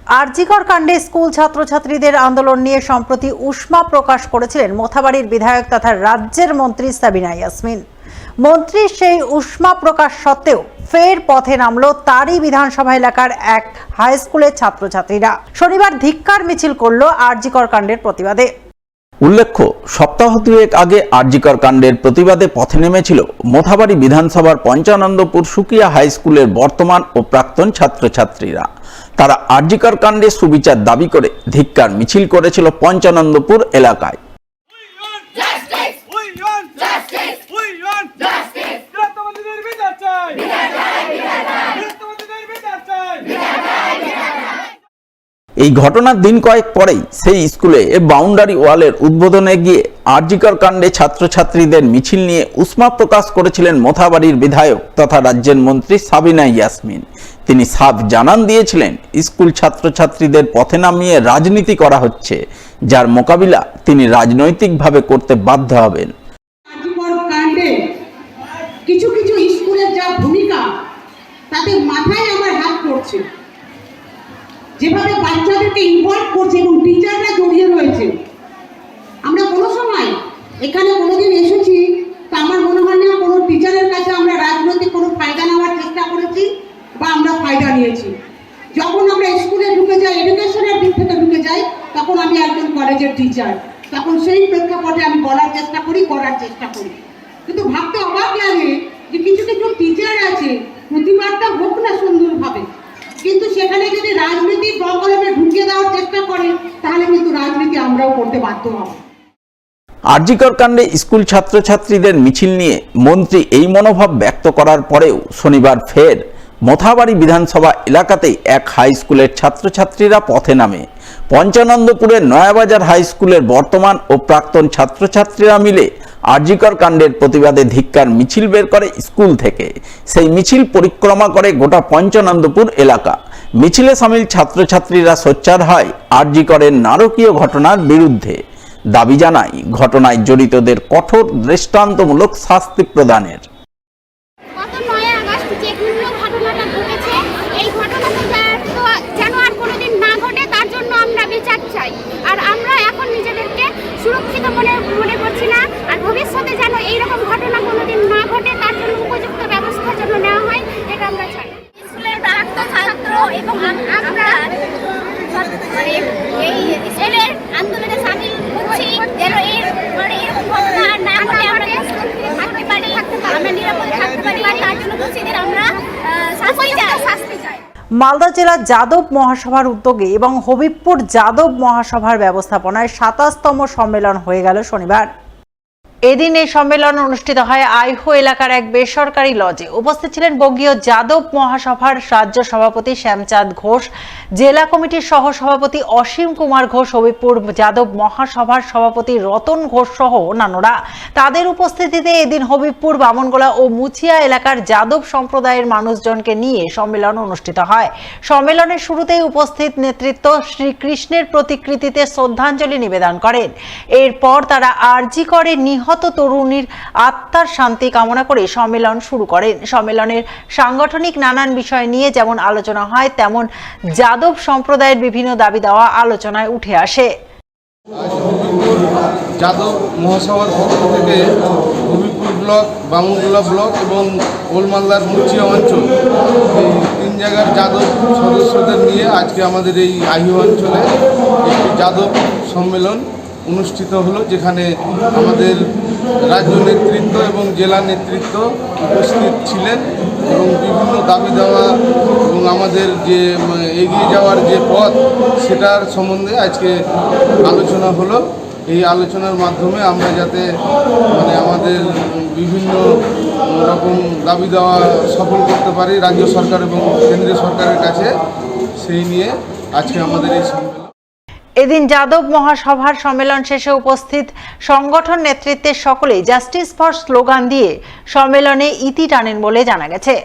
আরজিকর কাণ্ডে স্কুল ছাত্রছাত্রীদের আন্দোলন নিয়ে সম্প্রতি উষ্মা প্রকাশ করেছিলেন মোথাবাড়ির বিধায়ক তথা রাজ্যের মন্ত্রী সাবিনা ইয়াসমিন। মন্ত্রীর সেই উষ্মা প্রকাশ সত্ত্বেও ফের পথে নামলো তারই বিধানসভা এলাকার এক হাই স্কুলের ছাত্রছাত্রীরা। শনিবার ধিক্কার মিছিল করলো আরজিকর কাণ্ডের প্রতিবাদে। উল্লেখ্য, সপ্তাহ দুয়েক আগে আরজিকর কাণ্ডের প্রতিবাদে পথে নেমেছিল মোথাবাড়ি বিধানসভার পঞ্চানন্দপুর সুকিয়া হাই স্কুলের বর্তমান ও প্রাক্তন ছাত্রছাত্রীরা। তারা আরজিকর কাণ্ডে সুবিচার দাবি করে ধিক্কার মিছিল করেছিল পঞ্চানন্দপুর এলাকায়। এই ঘটনার দিন কয়েক পরেই সেই স্কুলে বাউন্ডারি ওয়ালের উদ্বোধনে গিয়ে আরজিকর কাণ্ডে ছাত্রছাত্রীদের মিছিল নিয়ে উষ্মা প্রকাশ করেছিলেন মোথাবাড়ির বিধায়ক তথা রাজ্যের মন্ত্রী সাবিনা ইয়াসমিন। তিনি সাফ জানান দিয়েছিলেন, স্কুল ছাত্রছাত্রীদের পথে নামিয়ে রাজনীতি করা হচ্ছে, যার মোকাবিলা তিনি রাজনৈতিকভাবে করতে বাধ্য হবেন। কিছু কিছু স্কুলের যা ভূমিকা, তাদের মাথায় আমার হাত পড়ছে। যেভাবে বাচ্চাদেরকে ইনভলভ করছে এবং টিচাররা জড়িয়ে রয়েছে। আমরা কোনো সময় এখানে কোনোদিন এসেছি তা আমার মনে হয় না কোনো টিচারের কাছে আমরা রাজনৈতিক কোনো ফায়দা নেওয়ার চেষ্টা করেছি বা আমরা ফায়দা নিয়েছি। যখন আমরা স্কুলে ঢুকে যাই, এডুকেশনের দিক থেকে ঢুকে যাই, তখন আমি একজন কলেজের টিচার, তখন সেই প্রেক্ষাপটে আমি বলার চেষ্টা করি, করার চেষ্টা করি। কিন্তু ভাবতে অবাক লাগে যে কিছু কিছু টিচার আছে, প্রতিবাদটা হোক না সুন্দরভাবে, কিন্তু সেখানে যদি রাজনীতি প্রকল্পে ঢুকিয়ে দেওয়ার চেষ্টা করে, তাহলে কিন্তু রাজনীতি আমরাও করতে বাধ্য হব। আরজিকর কাণ্ডে স্কুল ছাত্রছাত্রীদের মিছিল নিয়ে মন্ত্রী এই মনোভাব ব্যক্ত করার পরেও শনিবার ফের মোথাবাড়ি বিধানসভা এলাকাতেই এক হাই স্কুলের ছাত্রছাত্রীরা পথে নামে। পঞ্চানন্দপুরের নয়াবাজার হাই স্কুলের বর্তমান ও প্রাক্তন ছাত্রছাত্রীরা মিলে আরজিকর কাণ্ডের প্রতিবাদে ধিক্কার মিছিল বের করে স্কুল থেকে। সেই মিছিল পরিক্রমা করে গোটা পঞ্চানন্দপুর এলাকা। মিছিলে সামিল ছাত্রছাত্রীরা সোচ্চার হয় আরজিকরের নারকীয় ঘটনার বিরুদ্ধে। দাবি জানায় ঘটনায় জড়িতদের কঠোর দৃষ্টান্তমূলক শাস্তি প্রদানের। আর আমরা এখন নিজেদেরকে সুরক্ষিত মনে করছি না, আর ভবিষ্যতে যেন এইরকম ঘটনা কোনোদিন না ঘটে তার জন্য উপযুক্ত ব্যবস্থা যেন নেওয়া হয়, এটা আমরা চাই। স্কুলের প্রাক্তন ছাত্র এবং আমরা এই ছেলের আন্দোলনে সামিল হচ্ছি যেন এরকম ঘটনা আর না ঘটে, আমরা থাকতে পারি, আমরা নিরাপদে থাকতে পারি, তার জন্য দোষীদের আমরা শাস্তি চাই। মালদা জেলা যাদব মহাসভার উদ্যোগে এবং হবিবপুর যাদব মহাসভার ব্যবস্থাপনায় ২৭তম সম্মেলন হয়ে গেল শনিবার। এদিন এই সম্মেলন অনুষ্ঠিত হয় আইহো এলাকার এক বেসরকারি লজে। উপস্থিত ছিলেন বঙ্গীয় যাদব মহাসভার রাজ্য সভাপতি শ্যামচাঁদ ঘোষ, জেলা কমিটির সহ সভাপতি অসীম কুমার ঘোষ, হবিবপুর যাদব মহাসভার সভাপতি রতন ঘোষ সহ অন্যান্যরা। তাদের উপস্থিতিতে এদিন হবিবপুর, বামনগোলা ও মুচিয়া এলাকার যাদব সম্প্রদায়ের মানুষজনকে নিয়ে সম্মেলন অনুষ্ঠিত হয়। সম্মেলনের শুরুতেই উপস্থিত নেতৃত্ব শ্রীকৃষ্ণের প্রতিকৃতিতে শ্রদ্ধাঞ্জলি নিবেদন করেন। এরপর তারা আরজিকরে নিহত তরুণীর আত্মার শান্তি কামনা করে সম্মেলন শুরু করেন। সম্মেলনের সাংগঠনিক নানান বিষয় নিয়ে যেমন আলোচনা হয়, তেমন যাদব সম্প্রদায়ের বিভিন্ন দাবি দেওয়া আলোচনায় উঠে আসে। যাদব মহাসভার পক্ষ থেকে হবিবপুর ব্লক, বামনগোলা ব্লক এবং ওলমালদার মুচিয়া অঞ্চল, এই 3 জায়গার যাদব সদস্যদের নিয়ে আজকে আমাদের এই আইহো অঞ্চলে একটি যাদব সম্মেলন অনুষ্ঠিত হলো, যেখানে আমাদের রাজ্য নেতৃত্ব এবং জেলা নেতৃত্ব উপস্থিত ছিলেন এবং বিভিন্ন দাবি দেওয়া এবং আমাদের যে এগিয়ে যাওয়ার যে পথ, সেটার সম্বন্ধে আজকে আলোচনা হলো। এই আলোচনার মাধ্যমে আমরা যাতে আমাদের বিভিন্ন রকম দাবি দেওয়া সফল করতে পারি রাজ্য সরকার এবং কেন্দ্রীয় সরকারের কাছে, সেই নিয়ে আজকে আমাদের এই সম্মেলন। এদিন যাদব মহাসভার সম্মেলন শেষে উপস্থিত সংগঠন নেতৃত্বের সকলেই জাস্টিস ফর স্লোগান দিয়ে সম্মেলনে ইতি টানেন বলে জানা গেছে।